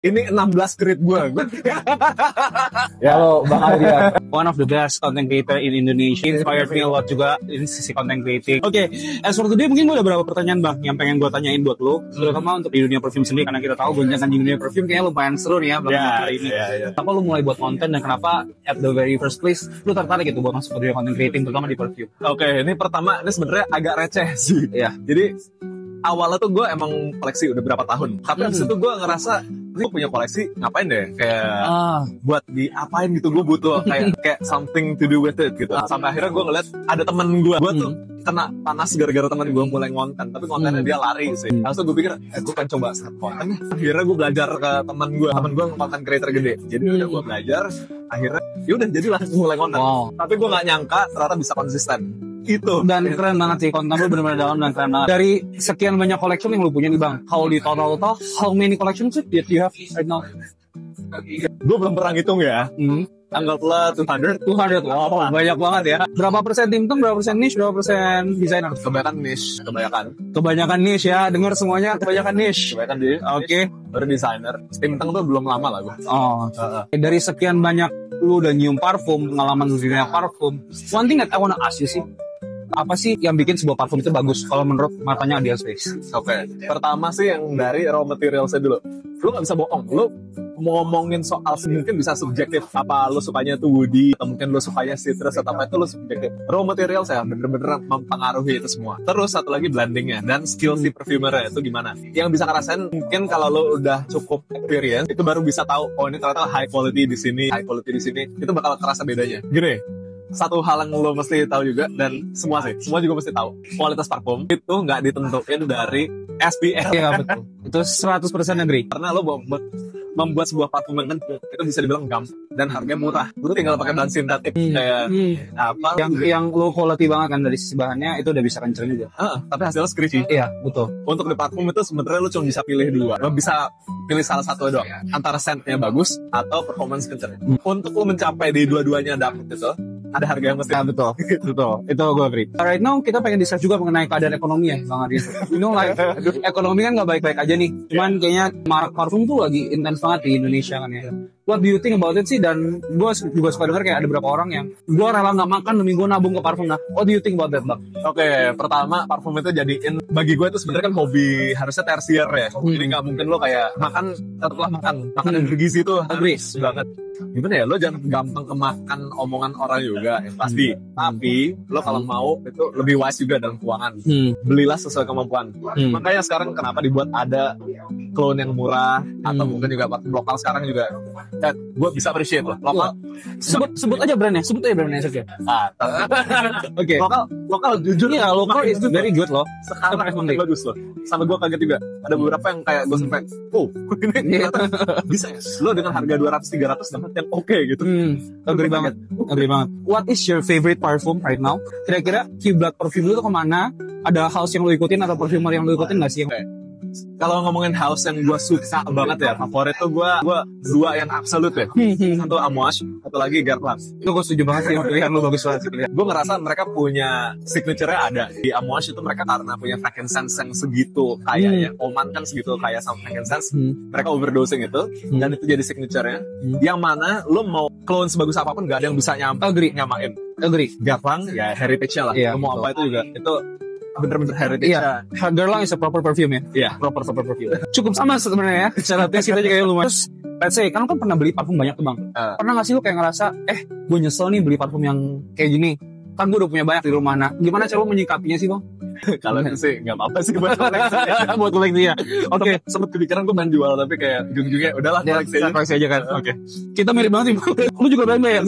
Ini 16 grade gue. Ya lo bakal dia. One of the best content creator in Indonesia. Inspired me a lot juga in sisi content creating. Oke, as for today mungkin gue ada beberapa pertanyaan bang yang pengen gue tanyain buat lo. Terutama untuk di dunia perfume sendiri, karena kita tahu gonjangan di dunia perfume kayaknya lumayan seru nih ya bang hari ini. Kenapa lo mulai buat konten dan kenapa at the very first place lo tertarik gitu buat masuk ke dunia content creating terutama di perfume? Oke, ini pertama ini sebenarnya agak receh sih. Ya. Jadi awalnya tuh gue emang koleksi udah berapa tahun. Tapi abis itu gue ngerasa gue punya koleksi ngapain deh, kayak buat diapain gitu. Gue butuh kayak something to do with it gitu. Sampai akhirnya gue ngeliat ada temen gue tuh kena panas gara-gara temen gue mulai ngonten, tapi kontennya dia lari sih. Lalu gue pikir gue kan coba start konten. Akhirnya gue belajar ke temen gue konten creator gede. Jadi udah gue belajar, akhirnya yaudah jadilah mulai konten. Tapi gue nggak nyangka ternyata bisa konsisten. Itu dan keren banget sih, konten lu benar-benar dalam dan keren banget. Dari sekian banyak collection yang lu punya nih bang, how di total how many collections that you have right now? Gue belum pernah ngitung ya. Anggaplah 200. Wow, banyak banget ya. Berapa persen tim, berapa persen niche, berapa persen desainer? Kebanyakan niche, kebanyakan niche ya. Dengar semuanya kebanyakan niche. Oke. Baru desainer. Tim tuh belum lama lah gue. Dari sekian banyak lu udah nyium parfum, pengalaman lu dunia parfum. One thing that I wanna ask you sih, apa sih yang bikin sebuah parfum itu bagus kalau menurut matanya Ideal Space? Oke. Pertama sih yang dari raw material saya dulu. Lu gak bisa bohong. Lu mau ngomongin soal mungkin bisa subjektif. Apa lu sukanya tuh woody, atau mungkin lu sukanya citrus, atau apa itu lu subjektif. Raw material saya bener-bener mempengaruhi itu semua. Terus satu lagi blendingnya dan skill si perfumernya itu gimana. Yang bisa ngerasain mungkin kalau lu udah cukup experience, itu baru bisa tahu oh ini ternyata high quality di sini, high quality di sini. Itu bakal kerasa bedanya. Gini, satu hal yang lo mesti tahu juga, dan semua juga mesti tahu, kualitas parfum itu nggak ditentuin dari SPF. Iya betul, itu 100% agree. Karena lo membuat sebuah parfum itu bisa dibilang gampang dan harganya murah. Lo tinggal pakai bahan sintetik kayak apa yang lo quality banget kan dari sisi bahannya, itu udah bisa kenceng juga. Tapi hasilnya scratchy. Iya betul. Untuk di parfum itu sebenarnya lo cuma bisa pilih dua. Lo bisa pilih salah satu doang, antara scentnya bagus atau performance kenceng. Untuk lo mencapai di dua-duanya dapet itu, ada harga yang mesti. Betul. Itu gue agree. Right now kita pengen discuss juga mengenai keadaan ekonomi ya Bang Adi. You know like ekonomi kan nggak baik-baik aja nih. Cuman kayaknya marak parfum tuh lagi intens banget di Indonesia kan ya. What do you think about it sih? Dan gue juga suka denger kayak ada beberapa orang yang gue rela nggak makan demi gue nabung ke parfum. Nah, what do you think about that Bang? Oke, pertama parfum itu jadiin bagi gue itu sebenarnya kan hobi harusnya tersier ya. Jadi nggak mungkin lo kayak makan setelah makan yang bergizi itu habis banget. Gimana ya, lo jangan gampang kemakan omongan orang juga ya, pasti. Tapi lo kalau mau itu lebih wise juga dalam keuangan. Belilah sesuai kemampuan. Makanya sekarang kenapa dibuat ada clone yang murah atau mungkin juga parfum lokal sekarang juga. Gue bisa appreciate loh. Lokal. Sebut aja brandnya saja. Oke. Lokal jujur ya, lokal itu very good loh. Sekarang bagus loh. Sampai gue kaget juga. Ada beberapa yang kayak gue sampai, ini ternyata bisa ya. Lo dengan harga 200-300 dapat yang oke gitu. Agree banget. What is your favorite parfum right now? Kira-kira kiblat parfum lu tuh kemana? Ada house yang lu ikutin atau parfumer yang lu ikutin nggak sih? Kalau ngomongin house yang gue suka banget ya, favorit tuh gue dua yang absolut ya. Satu Amouage, satu lagi Guerlain. Itu gue setuju banget sih, pilihan lu bagus banget. Gue ngerasa mereka punya signature-nya ada. Di Amouage itu mereka karena punya frankincense yang segitu kayaknya. Oman kan segitu kaya sama frankincense. Mereka overdosing itu, dan itu jadi signature-nya. Yang mana lo mau clone sebagus apapun gak ada yang bisa nyamain. Agree. Guerlain ya heritage-nya lah. Lo mau apa itu juga. Itu bener-bener heritage. Iya, Guerlain is a proper perfume ya. Iya, proper perfume. Cukup sama sebenarnya ya. Secara taste kita juga kayak lumayan. Terus, let's say, kan pernah beli parfum banyak tuh Bang. Pernah gak sih lu kayak ngerasa, gue nyesel nih beli parfum yang kayak gini. Kan gue udah punya banyak di rumah. Nah, gimana cara lu menyikapinya sih Bang? Kalau itu sih gak apa-apa sih buat koleksi. Buat koleksi ya. Oke. Sempet kepikiran gue main jual, tapi kayak ujung-ujungnya udahlah koleksi aja kan. Oke. Kita mirip banget sih Bang. Lu juga berani ya?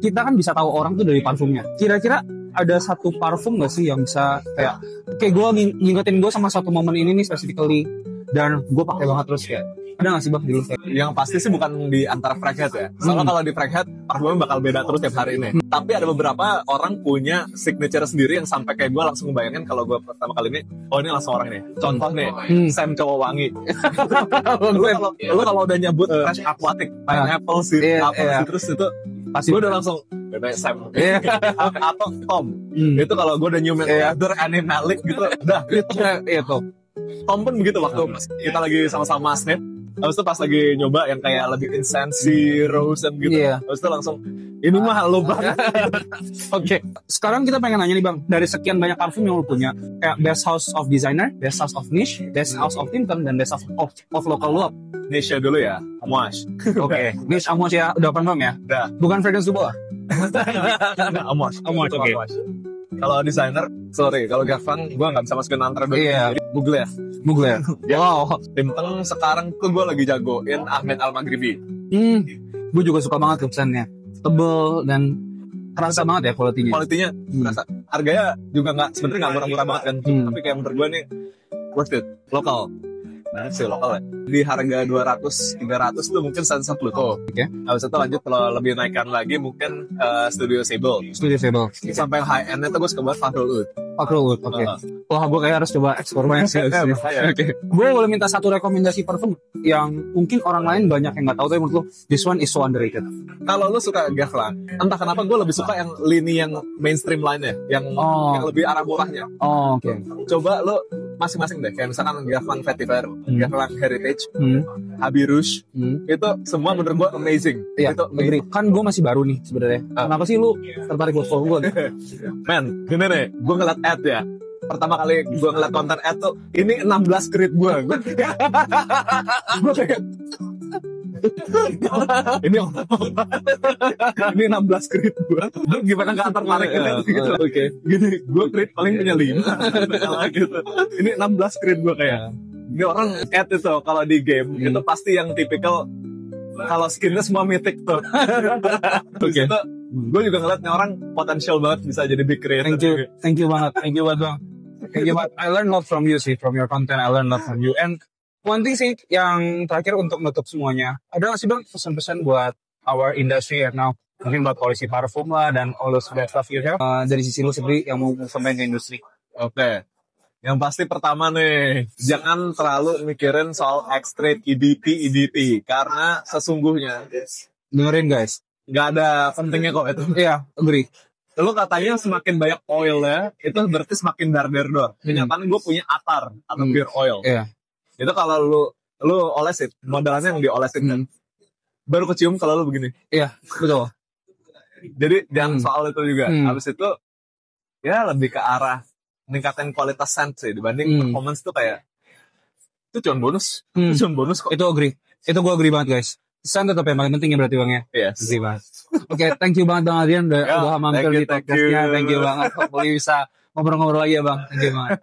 Kita kan bisa tahu orang tuh dari parfumnya. Kira-kira ada satu parfum gak sih yang bisa kayak gue ngingetin gue sama satu momen ini nih specifically, dan gue pakai banget terus kayak ada gak sih Bang dulu? Yang pasti sih bukan di antara Fragrance ya. Soalnya kalau di Fragrance parfumnya bakal beda terus tiap hari ini. Tapi ada beberapa orang punya signature sendiri yang sampai kayak gue langsung bayangin kalau gue pertama kali ini, oh ini langsung orang ini. Contoh nih, Sam Cowok Wangi. Lu kalau udah nyebut fresh aquatic, pineapple sih, terus itu pasti gue udah langsung Sam atau Tom. Itu kalau gue udah nyium other animalic gitu, udah itu. Tom pun begitu waktu kita lagi sama-sama snip. Habis itu pas lagi nyoba yang kayak lebih insensi, rose gitu. Iya. Habis itu langsung ini mah lo banget. Oke, sekarang kita pengen nanya nih bang, dari sekian banyak parfum yang lo punya, kayak best house of designer, best house of niche, best house of Tinton, dan best house of local love. Nisha dulu ya, Amouage. Oke, niche Amouage ya, udah confirm ya? Udah. Bukan fragrance dubo? Amouage. Amouage, oke. Kalau desainer, sorry, kalau Gavan gue nggak bisa masukin antara dulu. Iya. Jadi Google ya. Mugler. Wow. Tinton sekarang tuh gue lagi jagoin Ahmed Al-Maghribi. Gue juga suka banget kepesannya. Tebel dan kerasa banget ya kualitinya. Kualitinya berasa. Harganya juga sebenarnya nggak murah-murah banget kan. Tapi kayak menurut gue nih worth it. Lokal. Nah, sih lokal ya. Di harga 200-300 tuh mungkin Sunset Pluto. Oke. Habis itu lanjut kalau lebih naikkan lagi mungkin Studio Sable. Studio Sable. Sampai yang high end-nya tuh gue suka banget Fahrenheit. Pakrowood, oke. Wah, gue kayak harus coba ekspor banyak sih. Oke. Gue boleh minta satu rekomendasi parfum yang mungkin orang lain banyak yang nggak tahu, tapi menurut lo, this one is so underrated. Kalau lu suka Guerlain, entah kenapa gue lebih suka yang lini yang mainstream lainnya, yang lebih arah murahnya. Oh, oke. Coba lu masing-masing deh, kayak misalkan Guerlain Vetiver, Guerlain Heritage, Habit Rouge, itu semua menurut gue amazing. Iya, Itu agree. Kan gue masih baru nih sebenarnya. Kenapa sih lu tertarik buat follow gue? Men, gini nih, gue ngeliat ad ya. Pertama kali gue ngeliat konten ad tuh, ini 16 grid gue. Gue kayak, ini 16 grid gue. Gimana gak tertarik gitu? Oke. Gini, gue grid paling punya 5. Gitu. Ini 16 grid gue kayak. Ini orang ad itu kalau di game itu pasti yang tipikal. Kalau skinnya semua mythic tuh. Terus itu gue juga ngeliat nih orang potensial banget bisa jadi big creator. Thank you banget bang. Thank you banget. I learn a lot from you sih, from your content. I learn a lot from you. And one thing sih yang terakhir untuk menutup semuanya, ada nggak sih bang pesan-pesan buat our industry right now? Mungkin buat polisi parfum lah dan all those bad stuff you have. Dari sisi lu sendiri yang mau sampaikan ke industri. Oke. Yang pasti pertama nih, jangan terlalu mikirin soal extract EDT, karena sesungguhnya Dengerin guys. nggak ada pentingnya kok itu. Iya, agree. Lu katanya semakin banyak oilnya, itu berarti semakin dar-der-dor. Kenyataan gue punya atar atau pure oil. Iya. Itu kalau lu olesin, modelannya yang diolesin kan. Baru kecium kalau lu begini. Iya, betul. Jadi jangan soal itu juga. Habis itu ya lebih ke arah meningkatkan kualitas scent sih dibanding performance tuh kayak itu cuma bonus. Itu cuma bonus kok. Itu agree. Itu gue agree banget guys. Pesan tetap yang paling penting ya berarti bang ya. Yes. Agree banget. Oke, thank you banget bang Adrian udah mampir di podcastnya. Thank you banget. Boleh bisa ngobrol-ngobrol lagi ya bang. Thank you banget.